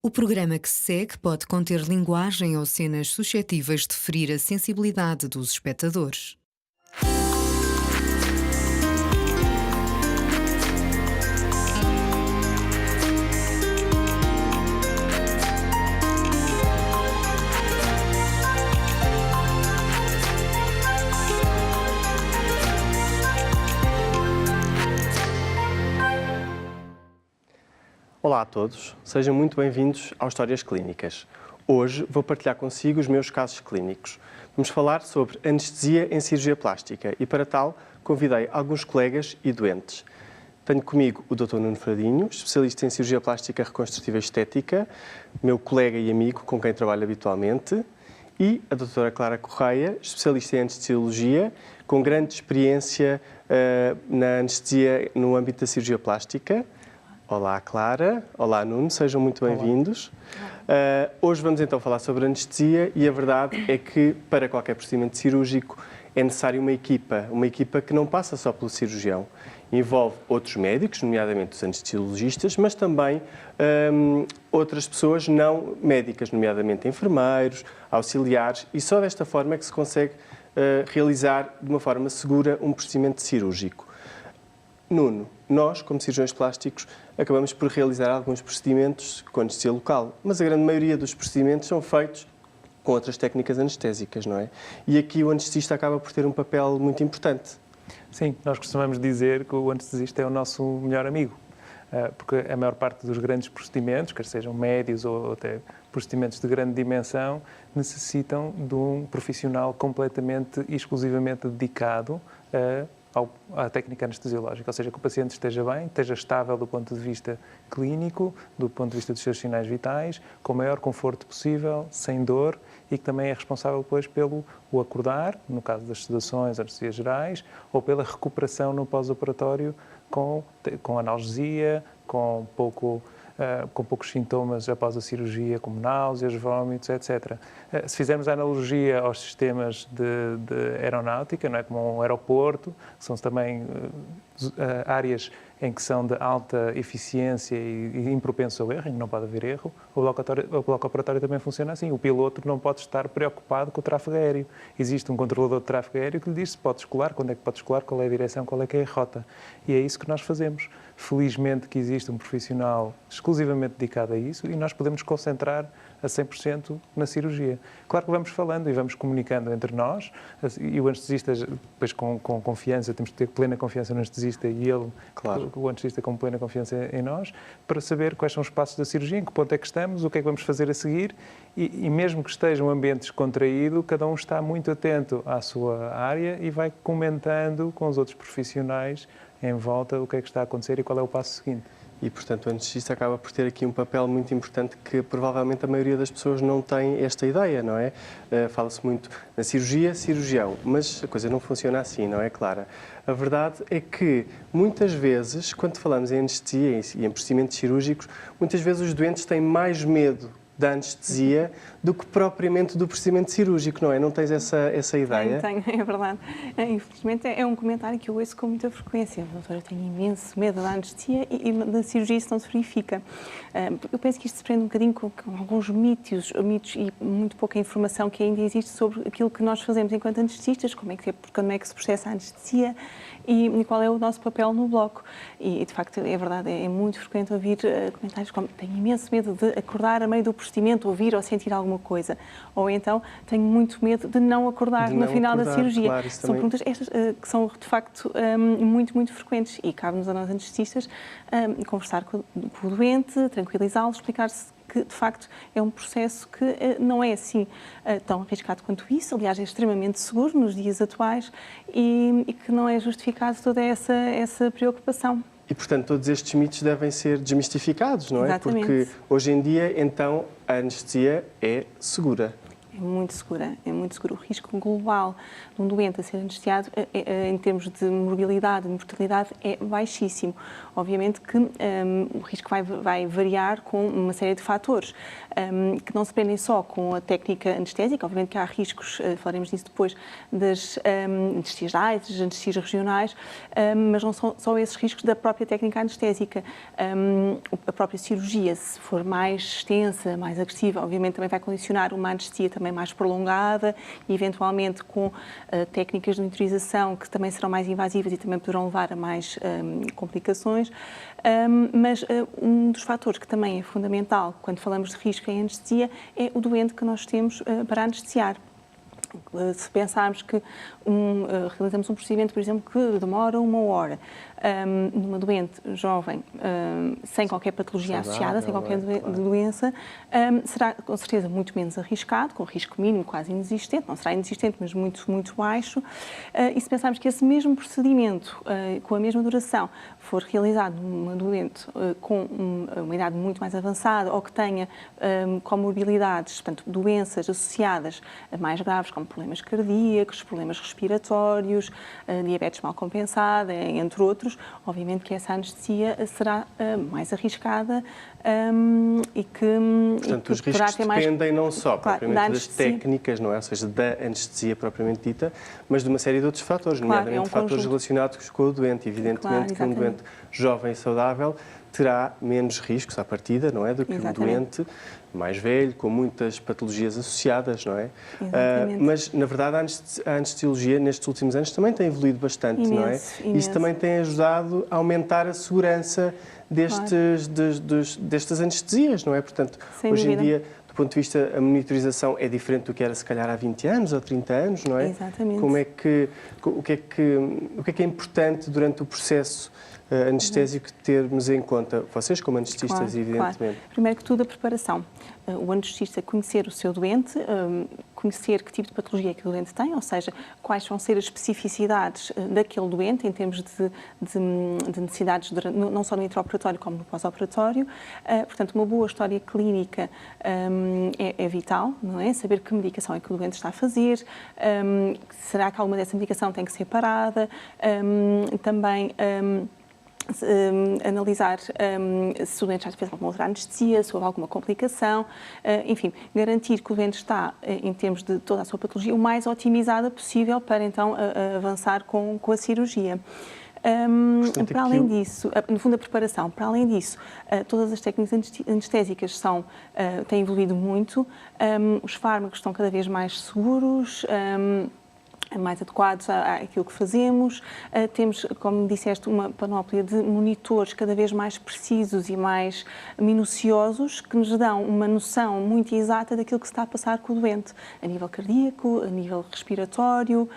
O programa que se segue pode conter linguagem ou cenas suscetíveis de ferir a sensibilidade dos espectadores. Olá a todos, sejam muito bem-vindos ao Histórias Clínicas. Hoje vou partilhar consigo os meus casos clínicos. Vamos falar sobre anestesia em cirurgia plástica e, para tal, convidei alguns colegas e doentes. Tenho comigo o Dr. Nuno Fradinho, especialista em cirurgia plástica reconstrutiva e estética, meu colega e amigo com quem trabalho habitualmente, e a Dra. Clara Correia, especialista em anestesiologia, com grande experiência na anestesia no âmbito da cirurgia plástica. Olá, Clara. Olá, Nuno. Sejam muito bem-vindos. Hoje vamos então falar sobre anestesia e a verdade é que para qualquer procedimento cirúrgico é necessário uma equipa que não passa só pelo cirurgião. Envolve outros médicos, nomeadamente os anestesiologistas, mas também outras pessoas não médicas, nomeadamente enfermeiros, auxiliares, e só desta forma é que se consegue realizar de uma forma segura um procedimento cirúrgico. Nuno, nós, como cirurgiões plásticos, acabamos por realizar alguns procedimentos com anestesia local, mas a grande maioria dos procedimentos são feitos com outras técnicas anestésicas, não é? E aqui o anestesista acaba por ter um papel muito importante. Sim, nós costumamos dizer que o anestesista é o nosso melhor amigo, porque a maior parte dos grandes procedimentos, quer sejam médios ou até procedimentos de grande dimensão, necessitam de um profissional completamente e exclusivamente dedicado à técnica anestesiológica, ou seja, que o paciente esteja bem, esteja estável do ponto de vista clínico, do ponto de vista dos seus sinais vitais, com o maior conforto possível, sem dor, e que também é responsável depois pelo acordar, no caso das sedações, anestesias gerais, ou pela recuperação no pós-operatório com analgesia, com poucos sintomas após a cirurgia, como náuseas, vômitos, etc. Se fizermos a analogia aos sistemas de aeronáutica, não é, como um aeroporto, que são também áreas em que são de alta eficiência e impropenso ao erro, em que não pode haver erro, o bloco operatório também funciona assim. O piloto não pode estar preocupado com o tráfego aéreo. Existe um controlador de tráfego aéreo que lhe diz se pode descolar, quando é que pode descolar, qual é a direção, qual é que é a rota. E é isso que nós fazemos. Felizmente que existe um profissional exclusivamente dedicado a isso e nós podemos concentrar a 100% na cirurgia. Claro que vamos falando e vamos comunicando entre nós, e o anestesista, depois com confiança, temos de ter plena confiança no anestesista e ele, claro, o anestesista com plena confiança em nós, para saber quais são os passos da cirurgia, em que ponto é que estamos, o que é que vamos fazer a seguir, e mesmo que esteja um ambiente descontraído, cada um está muito atento à sua área e vai comentando com os outros profissionais em volta o que é que está a acontecer e qual é o passo seguinte. E, portanto, o anestesista acaba por ter aqui um papel muito importante que provavelmente a maioria das pessoas não tem esta ideia, não é? Fala-se muito na cirurgia, cirurgião, mas a coisa não funciona assim, não é, Clara? A verdade é que, muitas vezes, quando falamos em anestesia e em procedimentos cirúrgicos, muitas vezes os doentes têm mais medo da anestesia do que propriamente do procedimento cirúrgico, não é? Não tens essa ideia? Tenho, é verdade. Infelizmente é um comentário que eu ouço com muita frequência. Doutora, eu tenho imenso medo da anestesia e da cirurgia isso não se verifica. Eu penso que isto se prende um bocadinho com alguns mitos e muito pouca informação que ainda existe sobre aquilo que nós fazemos enquanto anestesistas, como é que se processa a anestesia e qual é o nosso papel no bloco. E, de facto, é verdade, é muito frequente ouvir comentários como tenho imenso medo de acordar a meio do procedimento, ouvir ou sentir alguma coisa. Ou então, tenho muito medo de não acordar no final da cirurgia. Claro, são perguntas estas que são, de facto, muito, muito frequentes. E cabe-nos a nós, anestesistas, conversar com o doente, tranquilizá-lo, explicar-se que, de facto, é um processo que não é assim tão arriscado quanto isso. Aliás, é extremamente seguro nos dias atuais e que não é justificado toda essa preocupação. E, portanto, todos estes mitos devem ser desmistificados, não é? Exatamente. Porque, hoje em dia, então, a anestesia é segura. É muito segura, é muito segura. O risco global de um doente a ser anestesiado, em termos de morbilidade, de mortalidade, é baixíssimo. Obviamente que o risco vai variar com uma série de fatores, que não se prendem só com a técnica anestésica. Obviamente que há riscos, falaremos disso depois, das anestesias gerais, das anestesias regionais, mas não são só esses riscos da própria técnica anestésica. A própria cirurgia, se for mais extensa, mais agressiva, obviamente também vai condicionar uma anestesia também mais prolongada e eventualmente com técnicas de monitorização que também serão mais invasivas e também poderão levar a mais complicações. Mas um dos fatores que também é fundamental quando falamos de risco em anestesia é o doente que nós temos para anestesiar. Se pensarmos que realizamos um procedimento, por exemplo, que demora 1 hora, numa doente jovem, sem qualquer patologia associada, sem qualquer doença, será com certeza muito menos arriscado, com risco mínimo quase inexistente, não será inexistente, mas muito, muito baixo. E se pensarmos que esse mesmo procedimento, com a mesma duração, for realizado numa doente com uma idade muito mais avançada ou que tenha comorbilidades, portanto, doenças associadas a mais graves, como problemas cardíacos, problemas respiratórios, diabetes mal compensada, entre outros, obviamente que essa anestesia será mais arriscada e que Portanto, os riscos dependem não só propriamente das técnicas, não é? Ou seja, da anestesia propriamente dita, mas de uma série de outros fatores, nomeadamente fatores relacionados com o doente. Evidentemente que um doente jovem e saudável terá menos riscos à partida, não é? Do que um doente mais velho, com muitas patologias associadas, não é? Mas, na verdade, a anestesiologia nestes últimos anos também tem evoluído bastante, não é? Isso também tem ajudado a aumentar a segurança destas anestesias, não é? Portanto, hoje em dia, do ponto de vista, a monitorização é diferente do que era, se calhar, há 20 anos ou 30 anos, não é? Exatamente. O que é que é importante durante o processo anestésico termos em conta, vocês como anestesistas, evidentemente? Claro. Primeiro que tudo, a preparação. O anestesista conhecer o seu doente, conhecer que tipo de patologia que o doente tem, ou seja, quais vão ser as especificidades daquele doente em termos de necessidades, não só no intraoperatório como no pós-operatório. Portanto, uma boa história clínica é vital, não é? Saber que medicação é que o doente está a fazer, será que alguma dessa medicação tem que ser parada, também analisar se o doente já fez alguma outra anestesia, se houve alguma complicação, enfim, garantir que o doente está, em termos de toda a sua patologia, o mais otimizada possível para então avançar com a cirurgia. Para além disso, no fundo a preparação, para além disso, todas as técnicas anestésicas têm evoluído muito, os fármacos estão cada vez mais seguros, mais adequados àquilo que fazemos. Temos, como disseste, uma panóplia de monitores cada vez mais precisos e mais minuciosos que nos dão uma noção muito exata daquilo que se está a passar com o doente, a nível cardíaco, a nível respiratório,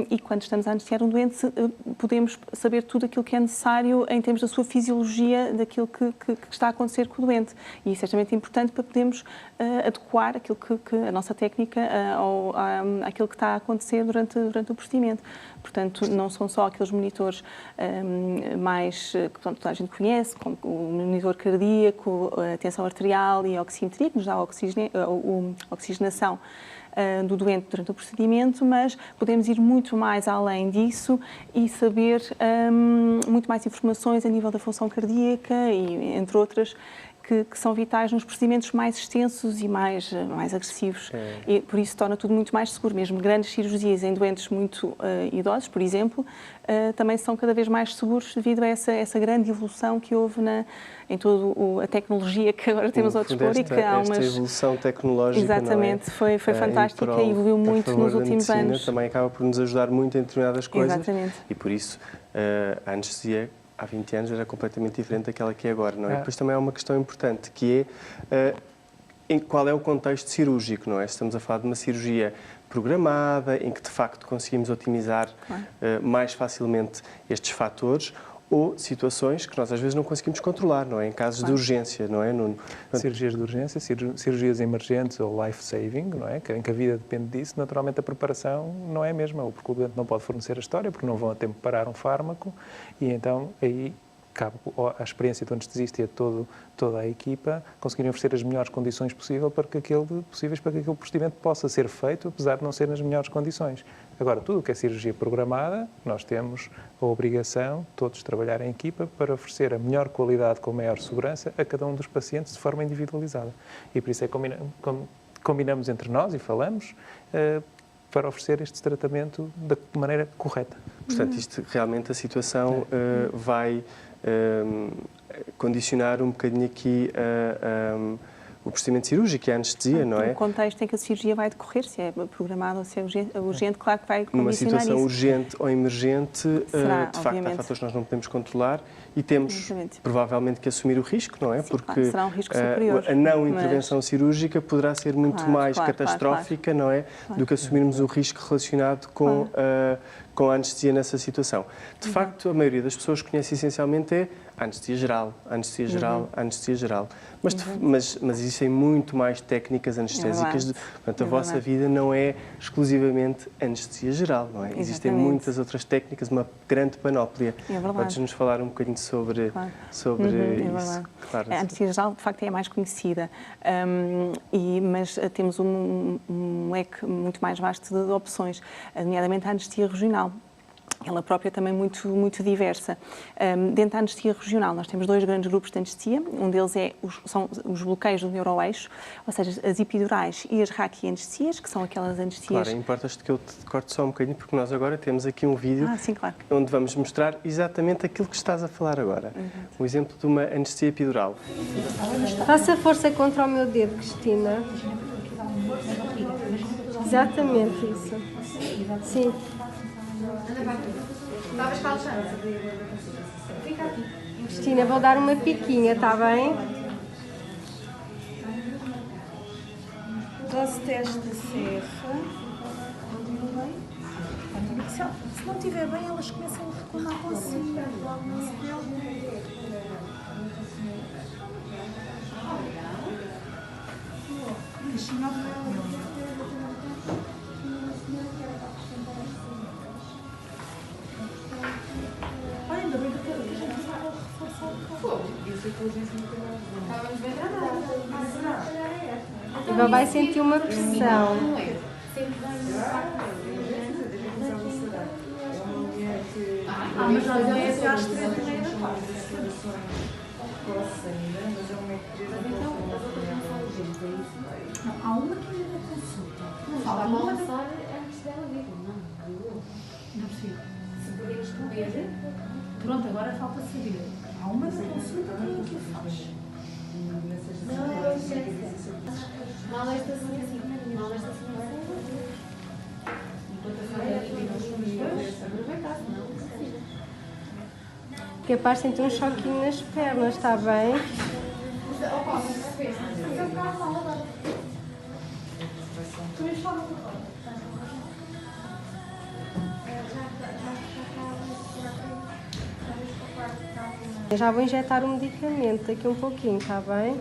e quando estamos a anestesiar um doente podemos saber tudo aquilo que é necessário em termos da sua fisiologia, daquilo que está a acontecer com o doente. E isso é extremamente importante para podermos adequar aquilo que a nossa técnica àquilo que está a acontecer durante o procedimento. Portanto, não são só aqueles monitores mais que toda a gente conhece, como o monitor cardíaco, a tensão arterial e a oximetria, que nos dá a oxigenação do doente durante o procedimento, mas podemos ir muito mais além disso e saber muito mais informações a nível da função cardíaca e entre outras que são vitais nos procedimentos mais extensos e mais agressivos. E por isso torna tudo muito mais seguro. Mesmo grandes cirurgias em doentes muito idosos, por exemplo, também são cada vez mais seguros devido a essa grande evolução que houve em toda a tecnologia que agora temos ao dispor e que há esta evolução tecnológica. Exatamente, não é? foi fantástica e evoluiu muito nos últimos anos. Também acaba por nos ajudar muito em determinadas coisas. Exatamente. E por isso a anestesia há 20 anos era completamente diferente daquela que é agora, não é? Depois também há uma questão importante, que é qual é o contexto cirúrgico, não é? Estamos a falar de uma cirurgia programada, em que de facto conseguimos otimizar mais facilmente estes fatores, ou situações que nós às vezes não conseguimos controlar, não é? Em casos de urgência, não é? Cirurgias de urgência, cirurgias emergentes ou life-saving, não é? Em que a vida depende disso, naturalmente a preparação não é a mesma, porque o doente não pode fornecer a história, porque não vão a tempo parar um fármaco, e então aí cabe à experiência do anestesista e a toda a equipa conseguirem oferecer as melhores condições possíveis para que aquele procedimento possa ser feito, apesar de não ser nas melhores condições. Agora, tudo o que é cirurgia programada, nós temos a obrigação, todos, de trabalhar em equipa para oferecer a melhor qualidade com a maior segurança a cada um dos pacientes de forma individualizada. E por isso é que combinamos entre nós e falamos para oferecer este tratamento da maneira correta. Portanto, isto realmente a situação vai condicionar um bocadinho aqui o procedimento cirúrgico e a anestesia, não é? No contexto em que a cirurgia vai decorrer, se é programada ou se é urgente, claro que vai condicionar numa situação isso. urgente ou emergente, Será, de facto, há fatores que nós não podemos controlar e temos Exatamente. provavelmente que assumir o risco, não é? Sim, porque claro, será um risco superior, a não intervenção cirúrgica poderá ser muito mais catastrófica, não é? Do que assumirmos o risco relacionado com a anestesia nessa situação. De facto, a maioria das pessoas conhece essencialmente a anestesia geral, a anestesia geral, a anestesia geral. Mas existem muito mais técnicas anestésicas. Portanto, a vossa vida não é exclusivamente anestesia geral, não é? Existem muitas outras técnicas, uma grande panóplia. Podes-nos falar um bocadinho sobre isso? Claro. A anestesia geral, de facto, é a mais conhecida, mas temos um leque muito mais vasto de opções, nomeadamente a anestesia regional. Ela própria também muito diversa. Dentro da anestesia regional, nós temos dois grandes grupos de anestesia. Um deles são os bloqueios do neuroeixo, ou seja, as epidurais e as raquianestesias, que são aquelas anestesias... Claro, importas-te que eu te corte só um bocadinho, porque nós agora temos aqui um vídeo sim, claro. onde vamos mostrar exatamente aquilo que estás a falar agora. Um exemplo de uma anestesia epidural. Faça força contra o meu dedo, Cristina. Exatamente isso. Sim. Cristina, vou dar uma piquinha, está bem? Dose teste de serra. Se não estiver bem, elas começam a reclamar consigo. Não se preocupe. Olha, ainda bem que a gente vai reforçar o fogo. Ela vai sentir uma pressão. Mas nós vamos às 3h30 da tarde. Há uma que ainda não consulta. Não fala uma almoçar antes dela vir. Não percebo. Se podemos comer. Pronto, agora falta saber. Há uma da consulta que o faz. Mal esta semana, mal esta semana. Capaz de sentir um choquinho nas pernas, está bem? Eu já vou injetar o medicamento daqui um pouquinho, está bem?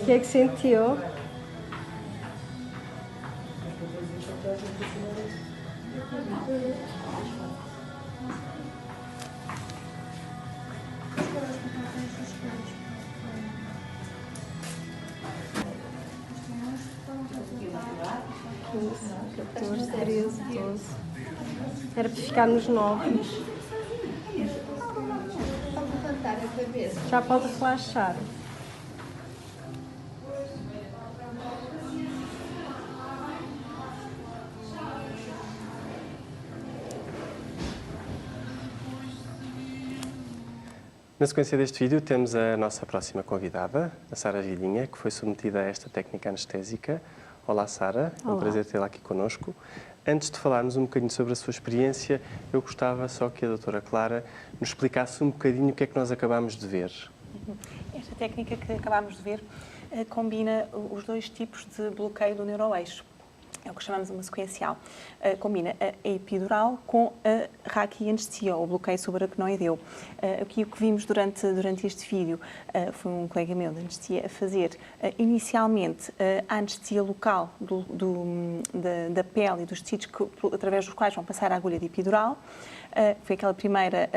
O que é que sentiu? Era para ficar nos 9. Já pode relaxar. Na sequência deste vídeo temos a nossa próxima convidada, a Sara Vilhinha, que foi submetida a esta técnica anestésica. Olá, Sara, é um Olá. prazer tê-la aqui connosco. Antes de falarmos um bocadinho sobre a sua experiência, eu gostava só que a doutora Clara nos explicasse um bocadinho o que é que nós acabámos de ver. Esta técnica que acabámos de ver combina os dois tipos de bloqueio do neuroeixo. É o que chamamos uma sequencial. Combina a epidural com a raquianestesia, ou bloqueio subaracnoideu. Aqui o que vimos durante este vídeo foi um colega meu de anestesia a fazer inicialmente a anestesia local da pele e dos tecidos através dos quais vão passar a agulha de epidural. Foi aquela primeira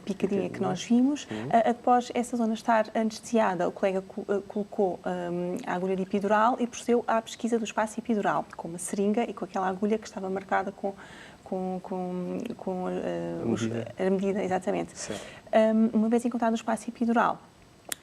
picadinha que nós vimos. Após essa zona estar anestesiada, o colega colocou a agulha de epidural e procedeu à pesquisa do espaço epidural, com uma seringa e com aquela agulha que estava marcada com a medida, exatamente. Uma vez encontrado o espaço epidural,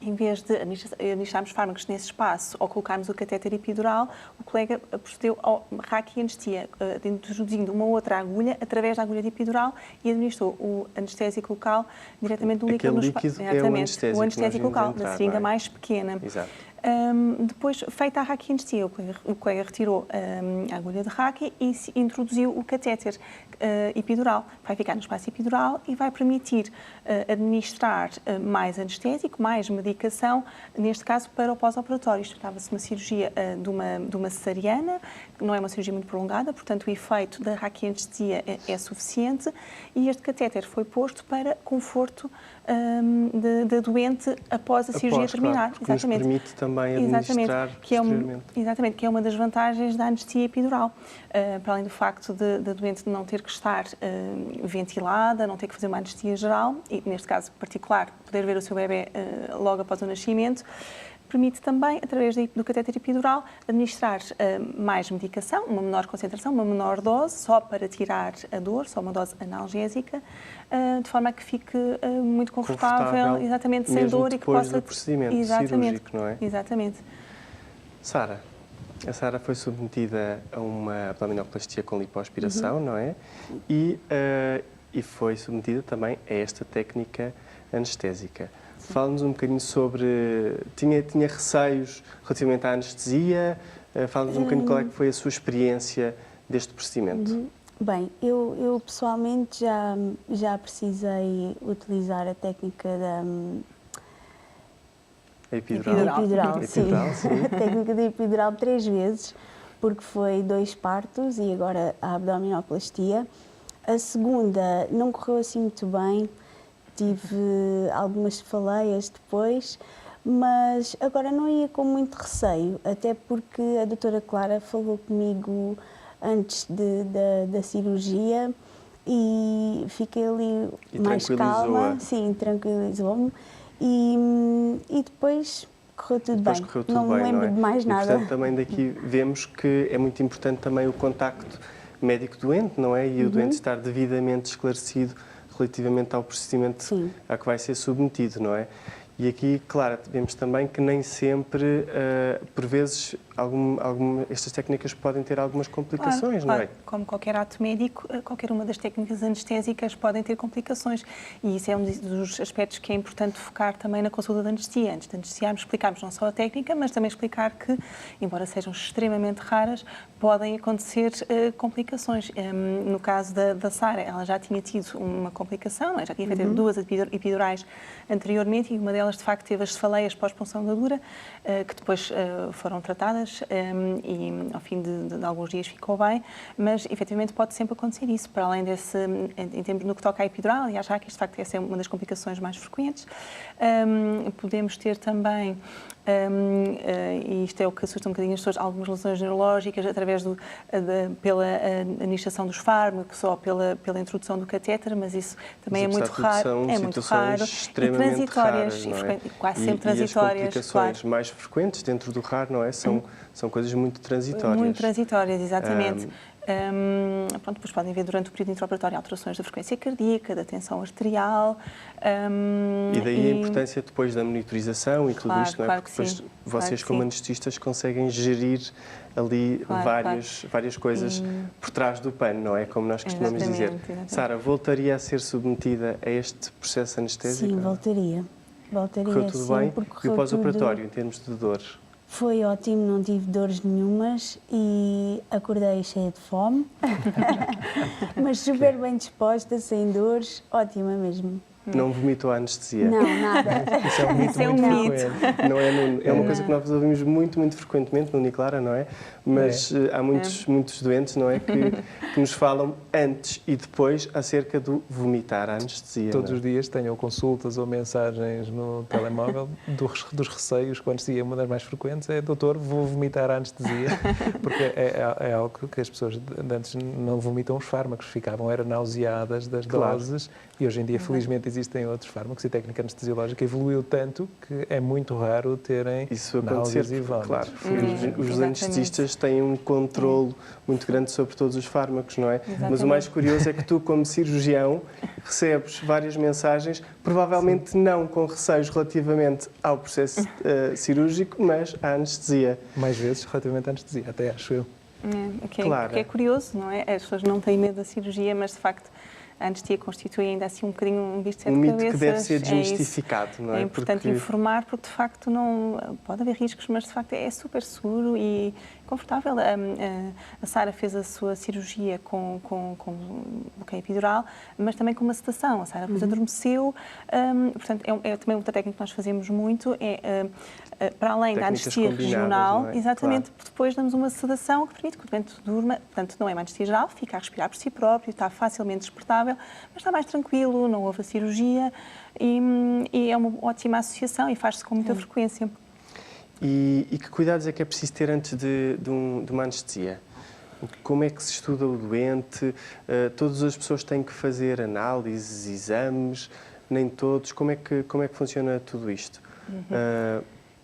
em vez de administrarmos fármacos nesse espaço ou colocarmos o catéter epidural, o colega procedeu ao raquianestesia, introduzindo uma outra agulha através da agulha de epidural e administrou o anestésico local diretamente do líquido no espaço. Exatamente, o anestésico local, da seringa mais pequena. Exato. Depois, feita a raquianestesia, o colega retirou a agulha de raquia e introduziu o catéter epidural. Vai ficar no espaço epidural e vai permitir administrar mais anestésico, mais medicação, neste caso para o pós-operatório. Isto tratava-se de uma cirurgia de uma cesariana, não é uma cirurgia muito prolongada, portanto o efeito da raquianestesia é suficiente e este catéter foi posto para conforto da doente após a cirurgia terminar. Claro, exatamente. Nos permite também administrar posteriormente. Exatamente, que é uma das vantagens da anestesia epidural. Para além do facto da doente não ter que estar ventilada, não ter que fazer uma anestesia geral, e neste caso particular, poder ver o seu bebê logo após o nascimento, permite também, através do catéter epidural, administrar mais medicação, uma menor concentração, uma menor dose, só para tirar a dor, só uma dose analgésica, de forma a que fique muito confortável, exatamente, sem dor e que possa... do procedimento cirúrgico, não é? Exatamente. Sara, a Sara foi submetida a uma abdominoplastia com lipoaspiração, não é? E foi submetida também a esta técnica anestésica. Fala-nos um bocadinho sobre... Tinha receios relativamente à anestesia? Fala-nos um bocadinho qual é que foi a sua experiência deste procedimento. Bem, eu pessoalmente já precisei utilizar a técnica da... Epidural, sim. A técnica da epidural 3 vezes, porque foi 2 partos e agora a abdominoplastia. A segunda não correu assim muito bem. Tive algumas cefaleias depois, mas agora não ia com muito receio, até porque a doutora Clara falou comigo antes da cirurgia e fiquei ali mais calma. Sim, tranquilizou-me e depois correu tudo bem. Não me lembro de mais nada. Portanto, também daqui vemos que é muito importante também o contacto médico-doente, não é? E o doente estar devidamente esclarecido relativamente ao procedimento a que vai ser submetido, não é? E aqui, claro, vemos também que nem sempre, por vezes, estas técnicas podem ter algumas complicações, não é? Como qualquer ato médico, qualquer uma das técnicas anestésicas podem ter complicações. E isso é um dos aspectos que é importante focar também na consulta de anestesia. Antes de anestesiarmos, explicarmos não só a técnica, mas também explicar que, embora sejam extremamente raras, podem acontecer complicações. No caso da Sara, ela já tinha tido uma complicação, já tinha feito 2 epidurais anteriormente e uma delas, de facto, teve as cefaleias pós-punção da dura, que depois foram tratadas e, ao fim de alguns dias, ficou bem, mas, efetivamente, pode sempre acontecer isso. Para além desse, em termos no que toca à epidural, e à Jaque, isto, de facto, essa é uma das complicações mais frequentes. Podemos ter também, e isto é o que assusta um bocadinho as pessoas, algumas lesões neurológicas através pela administração dos fármacos ou pela introdução do catéter, mas isso também é muito raro. É muito raro e transitórias, quase sempre transitórias. E as complicações mais frequentes dentro do raro, não é? São coisas muito transitórias. Muito transitórias, exatamente. Depois podem haver durante o período intraoperatório alterações da frequência cardíaca, da tensão arterial. E daí a importância depois da monitorização e tudo isto, não é? Porque depois vocês, como anestesistas, conseguem gerir ali várias coisas por trás do pano, não é? Como nós costumamos dizer. Sara, voltaria a ser submetida a este processo anestésico? Sim, voltaria. Voltaria Correu tudo sim, bem? porque E correu o pós-operatório, tudo- em termos de dores? Foi ótimo, não tive dores nenhumas e acordei cheia de fome, mas super bem disposta, sem dores, ótima mesmo. Não vomitou a anestesia? Não, nada. Isso é um mito Isso é um muito mito. frequente. Não é, Nuno? É uma coisa que nós ouvimos muito frequentemente no Uniclara, não é? Mas há muitos doentes, não é? Que nos falam antes e depois acerca do vomitar a anestesia. Todos não os é? dias tenham consultas ou mensagens no telemóvel dos receios com a anestesia. Uma das mais frequentes é: doutor, vou vomitar a anestesia, porque é algo que as pessoas de antes não vomitam os fármacos, era nauseadas das Claro. doses, e hoje em dia, felizmente, existem outros fármacos e a técnica anestesiológica evoluiu tanto que é muito raro terem Isso acontecer, náuseas e porque, vómitos. claro, os Exatamente. anestesistas têm um controle muito grande sobre todos os fármacos, não é? Mas o Exatamente. mais curioso é que tu, como cirurgião, recebes várias mensagens, provavelmente não com receios relativamente ao processo cirúrgico, mas à anestesia. Mais vezes relativamente à anestesia, até acho eu. Claro. Que é curioso, não é? As pessoas não têm medo da cirurgia, mas de facto a anestesia constitui ainda assim um bocadinho um bicho de sete Um mito cabeças. que deve ser É isso. desmistificado, não é? É importante Porque informar, porque de facto não pode haver riscos, mas de facto é super seguro e confortável. A Sara fez a sua cirurgia com bloqueio epidural, mas também com uma sedação. A Sara depois adormeceu. Portanto, é também outra técnica que nós fazemos muito, para além da Técnicas anestesia combinadas, regional, não é? exatamente, Claro. depois damos uma sedação que permite que o doente durma. Portanto, não é uma anestesia geral, fica a respirar por si próprio, está facilmente despertável, mas está mais tranquilo, não houve a cirurgia e é uma ótima associação e faz-se com muita frequência. E que cuidados é que é preciso ter antes de uma anestesia? Como é que se estuda o doente? Todas as pessoas têm que fazer análises, exames? Nem todos? Como é que funciona tudo isto?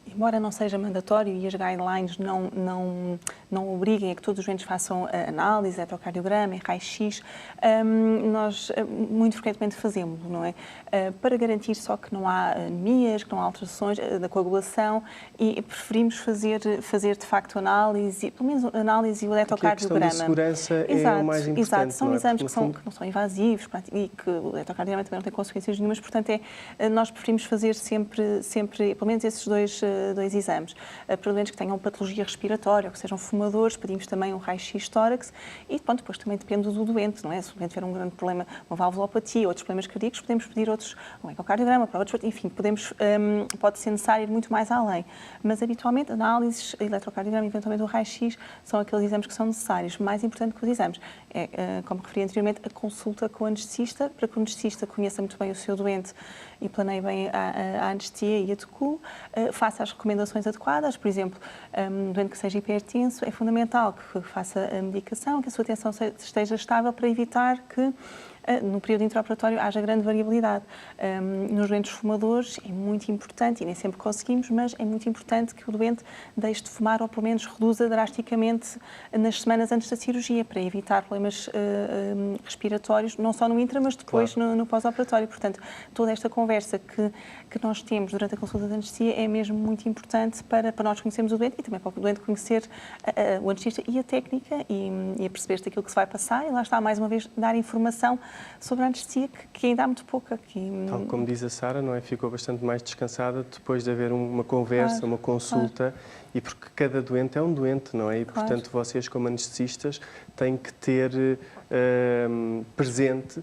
Embora não seja mandatório e as guidelines não obriguem a que todos os doentes façam análise, eletrocardiograma, raio-x, nós muito frequentemente fazemos, não é? Para garantir só que não há anemias, que não há alterações da coagulação e preferimos fazer de facto análise, pelo menos análise e o eletrocardiograma. A questão da segurança é o mais importante. Exato, são não é? exames Porque, no que não são invasivos e que o eletrocardiograma também não tem consequências nenhumas, portanto nós preferimos fazer sempre pelo menos esses dois exames. Para doentes que tenham patologia respiratória ou que sejam fumadores, pedimos também um raio-x tórax e pronto, depois também depende do doente, não é? Se o doente tiver um grande problema, uma valvulopatia, outros problemas cardíacos, podemos pedir um ecocardiograma para outros, enfim, pode ser necessário ir muito mais além. Mas habitualmente análises, eletrocardiograma, eventualmente o raio-x, são aqueles exames que são necessários. Mais importante que os exames é, como referi anteriormente, a consulta com o anestesista, para que o anestesista conheça muito bem o seu doente e planeie bem a anestesia e a DECU, faça as recomendações adequadas. Por exemplo, um doente que seja hipertenso, é fundamental que faça a medicação, que a sua tensão esteja estável para evitar que no período intraoperatório haja grande variabilidade. Nos doentes fumadores é muito importante, e nem sempre conseguimos, mas é muito importante que o doente deixe de fumar ou pelo menos reduza drasticamente nas semanas antes da cirurgia, para evitar problemas respiratórios, não só no intra, mas depois no pós-operatório. Portanto, toda esta conversa que nós temos durante a consulta de anestesia é mesmo muito importante para nós conhecermos o doente e também para o doente conhecer o anestesista e a técnica e a perceber-se daquilo que se vai passar e lá está, mais uma vez, dar informação sobre a anestesia que ainda há muito pouca. Tal como diz a Sara, não é? Ficou bastante mais descansada depois de haver uma conversa, uma consulta, e porque cada doente é um doente, não é? E, portanto, vocês como anestesistas têm que ter presente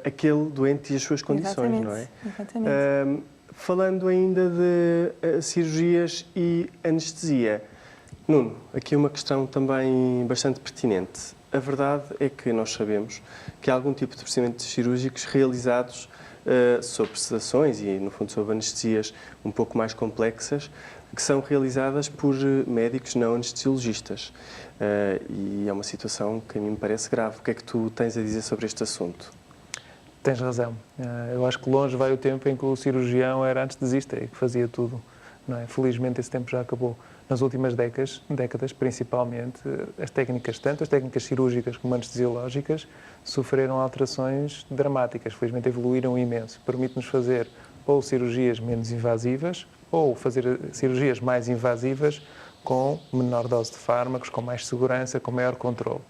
aquele doente e as suas condições, não é? Exatamente. Falando ainda de cirurgias e anestesia, Nuno, aqui uma questão também bastante pertinente. A verdade é que nós sabemos que há algum tipo de procedimentos cirúrgicos realizados sobre sedações e, no fundo, sobre anestesias um pouco mais complexas, que são realizadas por médicos não anestesiologistas. E é uma situação que a mim me parece grave. O que é que tu tens a dizer sobre este assunto? Tens razão. Eu acho que longe vai o tempo em que o cirurgião era anestesista e que fazia tudo, não é? Felizmente esse tempo já acabou. Nas últimas décadas, principalmente, as técnicas, tanto as técnicas cirúrgicas como anestesiológicas, sofreram alterações dramáticas. Felizmente evoluíram imenso. Permite-nos fazer ou cirurgias menos invasivas ou fazer cirurgias mais invasivas com menor dose de fármacos, com mais segurança, com maior controle.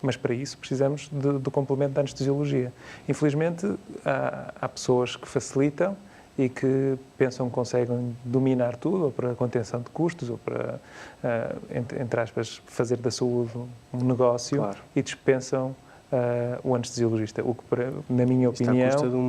Mas para isso precisamos do complemento da anestesiologia. Infelizmente há pessoas que facilitam e que pensam que conseguem dominar tudo, ou para contenção de custos, ou para, entre aspas, fazer da saúde um negócio, Claro. e dispensam o anestesiologista, o que, na minha Isto à opinião, custa de um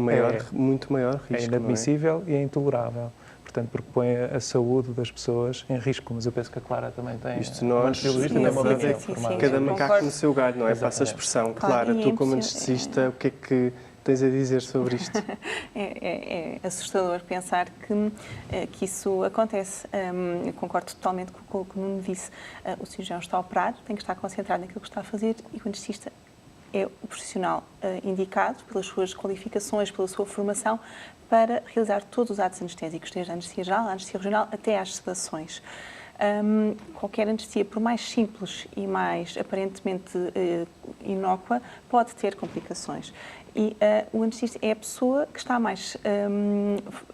muito maior risco. é inadmissível e é intolerável. Portanto, porque põe a saúde das pessoas em risco. Mas eu penso que a Clara também tem. Isto O nós, anestesiologista na tem uma verdade, opinião sim, formada. cada eu macaco concordo. no seu galho, não é? Passa a Exatamente. expressão. Claro, Clara, e tu é como impossível. anestesista, o que é que tens a dizer sobre isto? É assustador pensar que isso acontece. Eu concordo totalmente com o que o Nuno disse. O cirurgião está a operar, tem que estar concentrado naquilo que está a fazer, e o anestesista é o profissional indicado pelas suas qualificações, pela sua formação, para realizar todos os atos anestésicos, desde a anestesia geral, a anestesia regional, até às sedações. Qualquer anestesia, por mais simples e mais aparentemente inócua, pode ter complicações. E o anestesista é a pessoa que está mais,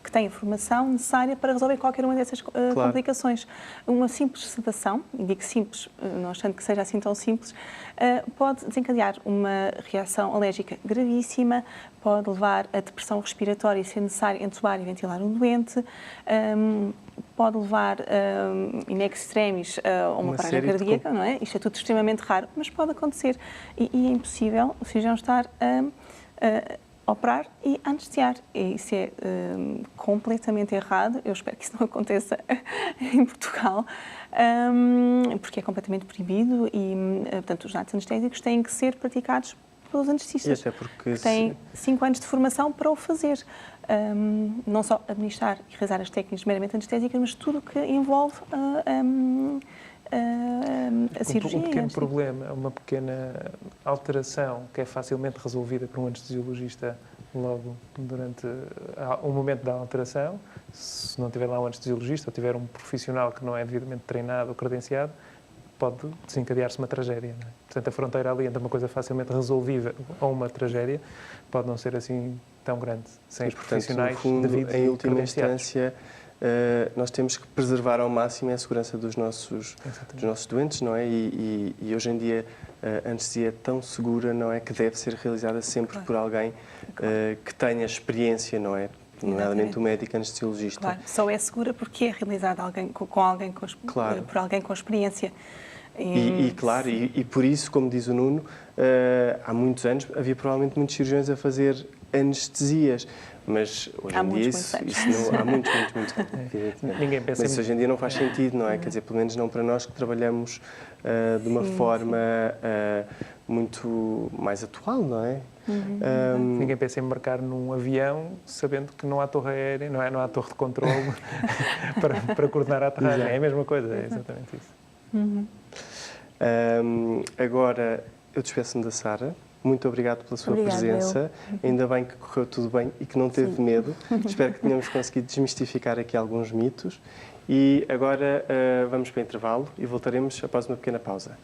que tem a formação necessária para resolver qualquer uma dessas complicações. Uma simples sedação, e digo simples, não achando que seja assim tão simples, pode desencadear uma reação alérgica gravíssima, pode levar a depressão respiratória e ser necessário entubar e ventilar um doente, pode levar, in extremis, a uma paragem cardíaca, não é? Isto é tudo extremamente raro, mas pode acontecer. E é impossível o cirurgião estar a operar e a anestesiar. E isso é completamente errado. Eu espero que isso não aconteça em Portugal, porque é completamente proibido e, portanto, os atos anestésicos têm que ser praticados pelos anestesistas, E até porque que têm 5 anos de formação para o fazer. Não só administrar e realizar as técnicas meramente anestésicas, mas tudo o que envolve a cirurgia. Um pequeno problema, uma pequena alteração que é facilmente resolvida por um anestesiologista logo durante o momento da alteração. Se não tiver lá um anestesiologista ou tiver um profissional que não é devidamente treinado ou credenciado, pode desencadear-se uma tragédia. Não é? Portanto, a fronteira ali entre uma coisa facilmente resolvível ou uma tragédia pode não ser assim tão grande, sem os profissionais no fundo, devidos em e última credenciados. instância, nós temos que preservar ao máximo a segurança dos nossos doentes, não é? E hoje em dia a anestesia é tão segura, não é, que deve ser realizada sempre por alguém que tenha experiência, não é? Nomeadamente o médico anestesiologista. Claro, só é segura porque é realizada por alguém com experiência. Claro, e por isso, como diz o Nuno, há muitos anos havia provavelmente muitos cirurgiões a fazer anestesias, mas hoje em dia isso não, há muitos Ninguém pensa mas hoje em dia não faz sentido, não é? Quer dizer, pelo menos não para nós que trabalhamos de uma forma muito mais atual, não é? Ninguém pensa em embarcar num avião sabendo que não há torre aérea, não há torre de controle para coordenar a aterragem. É a mesma coisa, é exatamente isso. Agora, eu despeço-me da Sara. Muito obrigado pela sua presença. Ainda bem que correu tudo bem e que não teve medo. Espero que tenhamos conseguido desmistificar aqui alguns mitos. E agora vamos para o intervalo e voltaremos após uma pequena pausa.